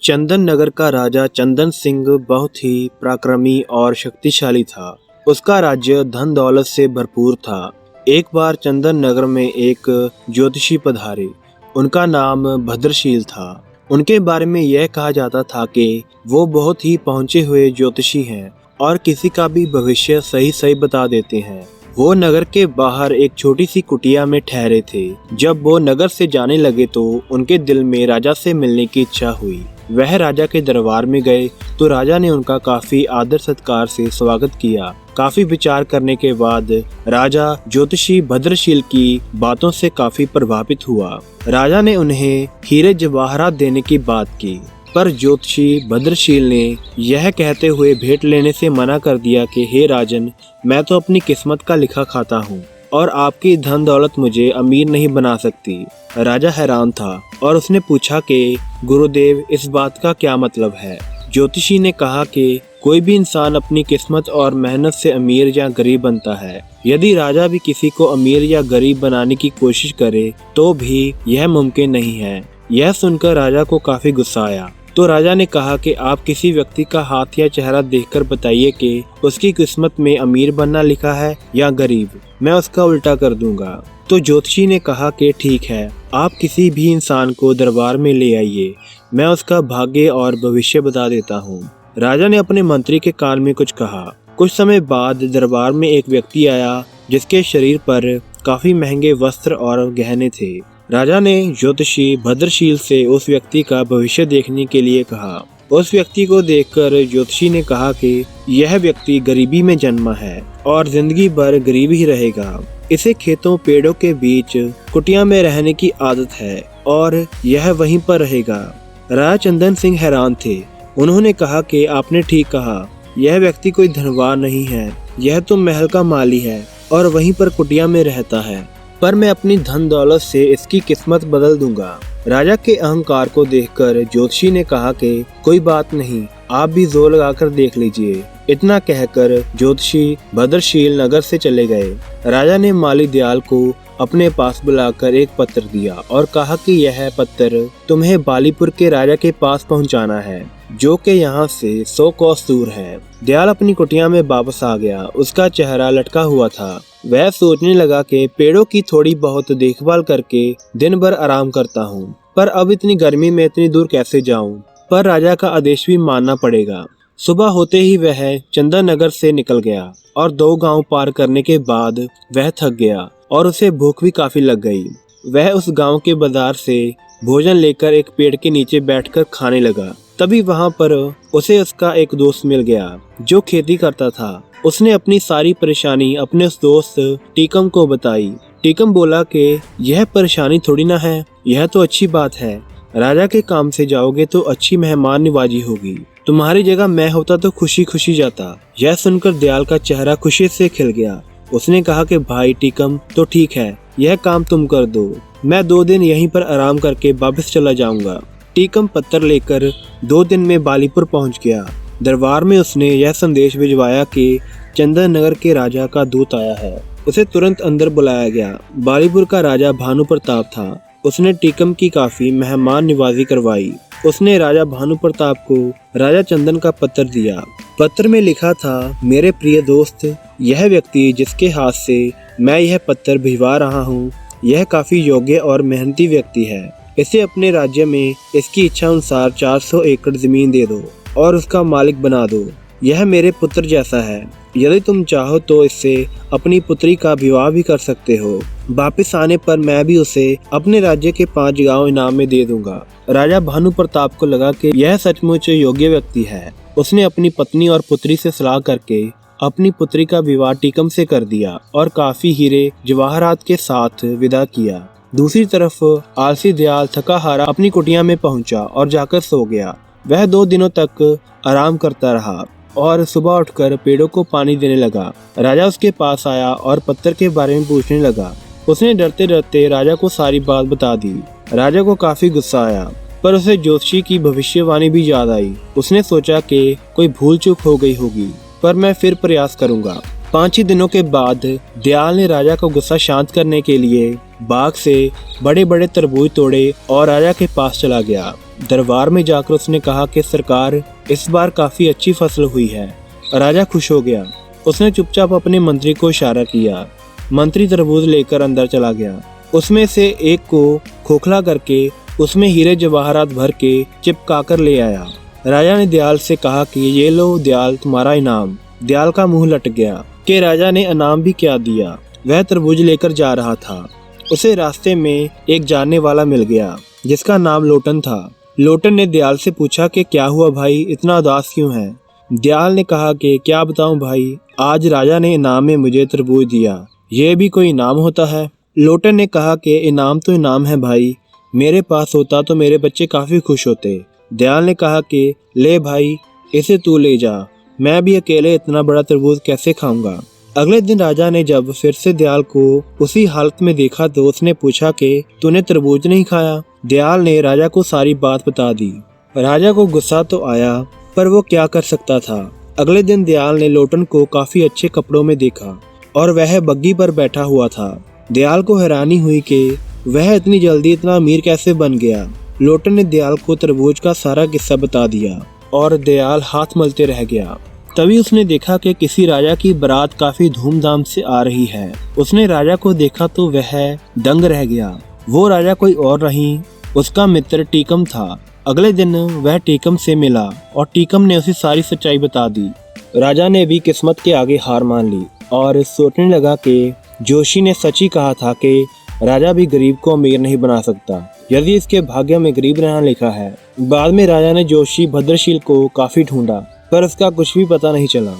चंदन नगर का राजा चंदन सिंह बहुत ही पराक्रमी और शक्तिशाली था। उसका राज्य धन दौलत से भरपूर था। एक बार चंदन नगर में एक ज्योतिषी पधारे। उनका नाम भद्रशील था। उनके बारे में यह कहा जाता था कि वो बहुत ही पहुंचे हुए ज्योतिषी हैं और किसी का भी भविष्य सही सही बता देते हैं। वो नगर के बाहर एक छोटी सी कुटिया में ठहरे थे। जब वो नगर से जाने लगे तो उनके दिल में राजा से मिलने की इच्छा हुई। वह राजा के दरबार में गए तो राजा ने उनका काफी आदर सत्कार से स्वागत किया। काफी विचार करने के बाद राजा ज्योतिषी भद्रशील की बातों से काफी प्रभावित हुआ। राजा ने उन्हें हीरे जवाहरात देने की बात की, पर ज्योतिषी भद्रशील ने यह कहते हुए भेंट लेने से मना कर दिया कि हे राजन, मैं तो अपनी किस्मत का लिखा खाता हूँ और आपकी धन दौलत मुझे अमीर नहीं बना सकती। राजा हैरान था और उसने पूछा कि गुरुदेव, इस बात का क्या मतलब है। ज्योतिषी ने कहा कि कोई भी इंसान अपनी किस्मत और मेहनत से अमीर या गरीब बनता है। यदि राजा भी किसी को अमीर या गरीब बनाने की कोशिश करे तो भी यह मुमकिन नहीं है। यह सुनकर राजा को काफी गुस्सा आया। तो राजा ने कहा कि आप किसी व्यक्ति का हाथ या चेहरा देखकर बताइए कि उसकी किस्मत में अमीर बनना लिखा है या गरीब, मैं उसका उल्टा कर दूंगा। तो ज्योतिषी ने कहा कि ठीक है, आप किसी भी इंसान को दरबार में ले आइए, मैं उसका भाग्य और भविष्य बता देता हूँ। राजा ने अपने मंत्री के कान में कुछ कहा। कुछ समय बाद दरबार में एक व्यक्ति आया जिसके शरीर पर काफी महंगे वस्त्र और गहने थे। राजा ने ज्योतिषी भद्रशील से उस व्यक्ति का भविष्य देखने के लिए कहा। उस व्यक्ति को देखकर ज्योतिषी ने कहा कि यह व्यक्ति गरीबी में जन्मा है और जिंदगी भर गरीब ही रहेगा। इसे खेतों पेड़ों के बीच कुटिया में रहने की आदत है और यह वहीं पर रहेगा। राजा चंदन सिंह हैरान थे। उन्होंने कहा कि आपने ठीक कहा, यह व्यक्ति कोई धनवान नहीं है, यह तो महल का माली है और वहीं पर कुटिया में रहता है, पर मैं अपनी धन दौलत से इसकी किस्मत बदल दूंगा। राजा के अहंकार को देखकर ज्योतिषी ने कहा कि कोई बात नहीं, आप भी जोर लगाकर देख लीजिए। इतना कहकर ज्योतिषी भद्रशील नगर से चले गए। राजा ने माली दयाल को अपने पास बुलाकर एक पत्र दिया और कहा कि यह पत्र तुम्हें बालीपुर के राजा के पास पहुंचाना है, जो कि यहाँ से 100 कोस दूर है। दयाल अपनी कुटिया में वापस आ गया। उसका चेहरा लटका हुआ था। वह सोचने लगा कि पेड़ों की थोड़ी बहुत देखभाल करके दिन भर आराम करता हूँ, पर अब इतनी गर्मी में इतनी दूर कैसे जाऊँ। पर राजा का आदेश भी मानना पड़ेगा। सुबह होते ही वह चंदन नगर से निकल गया और 2 गांव पार करने के बाद वह थक गया और उसे भूख भी काफी लग गई। वह उस गांव के बाजार से भोजन लेकर एक पेड़ के नीचे बैठकर खाने लगा। तभी वहां पर उसे उसका एक दोस्त मिल गया जो खेती करता था। उसने अपनी सारी परेशानी अपने उस दोस्त टीकम को बताई। टीकम बोला कि यह परेशानी थोड़ी ना है, यह तो अच्छी बात है। राजा के काम से जाओगे तो अच्छी मेहमान नवाजी होगी। तुम्हारी जगह मैं होता तो खुशी खुशी जाता। यह सुनकर दयाल का चेहरा खुशी से खिल गया। उसने कहा कि भाई टीकम, तो ठीक है, यह काम तुम कर दो, मैं 2 दिन यहीं पर आराम करके वापस चला जाऊंगा। टीकम पत्थर लेकर 2 दिन में बालीपुर पहुंच गया। दरबार में उसने यह संदेश भिजवाया कि चंदन नगर के राजा का दूत आया है। उसे तुरंत अंदर बुलाया गया। बालीपुर का राजा भानु प्रताप था। उसने टीकम की काफी मेहमान निवाजी करवाई। उसने राजा भानु प्रताप को राजा चंदन का पत्र दिया। पत्र में लिखा था, मेरे प्रिय दोस्त, यह व्यक्ति जिसके हाथ से मैं यह पत्र भिजवा रहा हूँ, यह काफी योग्य और मेहनती व्यक्ति है। इसे अपने राज्य में इसकी इच्छा अनुसार 400 एकड़ जमीन दे दो और उसका मालिक बना दो। यह मेरे पुत्र जैसा है। यदि तुम चाहो तो इससे अपनी पुत्री का विवाह भी कर सकते हो। वापस आने पर मैं भी उसे अपने राज्य के 5 गांव इनाम में दे दूंगा। राजा भानु प्रताप को लगा कि यह सचमुच योग्य व्यक्ति है। उसने अपनी पत्नी और पुत्री से सलाह करके अपनी पुत्री का विवाह टीकम से कर दिया और काफी हीरे जवाहरात के साथ विदा किया। दूसरी तरफ आलसी दयाल थका हारा अपनी कुटिया में पहुंचा और जाकर सो गया। वह 2 दिनों तक आराम करता रहा और सुबह उठकर पेड़ों को पानी देने लगा। राजा उसके पास आया और पत्थर के बारे में पूछने लगा। उसने डरते डरते राजा को सारी बात बता दी। राजा को काफी गुस्सा आया, पर उसे ज्योतिषी की भविष्यवाणी भी याद आई। उसने सोचा कि कोई भूल चूक हो गई होगी, पर मैं फिर प्रयास करूंगा। 5 ही दिनों के बाद दयाल ने राजा का गुस्सा शांत करने के लिए बाग से बड़े बड़े तरबूज तोड़े और राजा के पास चला गया। दरबार में जाकर उसने कहा कि सरकार, इस बार काफी अच्छी फसल हुई है। राजा खुश हो गया। उसने चुपचाप अपने मंत्री को इशारा किया। मंत्री तरबूज लेकर अंदर चला गया। उसमें से एक को खोखला करके उसमें हीरे जवाहरात भर के चिपका कर ले आया। राजा ने दयाल से कहा कि ये लो दयाल, तुम्हारा इनाम। दयाल का मुंह लटक गया कि राजा ने इनाम भी क्या दिया। वह तरबूज लेकर जा रहा था। उसे रास्ते में एक जानने वाला मिल गया जिसका नाम लोटन था। लोटन ने दयाल से पूछा कि क्या हुआ भाई, इतना उदास क्यों है? दयाल ने कहा कि क्या बताऊं भाई, आज राजा ने इनाम में मुझे तरबूज दिया। ये भी कोई इनाम होता है? लोटन ने कहा कि इनाम तो इनाम है भाई, मेरे पास होता तो मेरे बच्चे काफी खुश होते। दयाल ने कहा कि ले भाई, इसे तू ले जा, मैं भी अकेले इतना बड़ा तरबूज कैसे खाऊंगा। अगले दिन राजा ने जब फिर से दयाल को उसी हालत में देखा तो उसने पूछा कि तूने तरबूज नहीं खाया? दयाल ने राजा को सारी बात बता दी। राजा को गुस्सा तो आया, पर वो क्या कर सकता था। अगले दिन दयाल ने लोटन को काफी अच्छे कपड़ों में देखा और वह बग्घी पर बैठा हुआ था। दयाल को हैरानी हुई कि वह इतनी जल्दी इतना अमीर कैसे बन गया। लोटन ने दयाल को तरबूज का सारा किस्सा बता दिया और दयाल हाथ मलते रह गया। तभी उसने देखा कि किसी राजा की बारात काफी धूमधाम से आ रही है। उसने राजा को देखा तो वह दंग रह गया। वो राजा कोई और नहीं, उसका मित्र टीकम था। अगले दिन वह टीकम से मिला और टीकम ने उसे सारी सच्चाई बता दी। राजा ने भी किस्मत के आगे हार मान ली और सोचने लगा कि जोशी ने सच ही कहा था कि राजा भी गरीब को अमीर नहीं बना सकता यदि इसके भाग्य में गरीब रहना लिखा है। बाद में राजा ने जोशी भद्रशील को काफी ढूंढा पर उसका कुछ भी पता नहीं चला।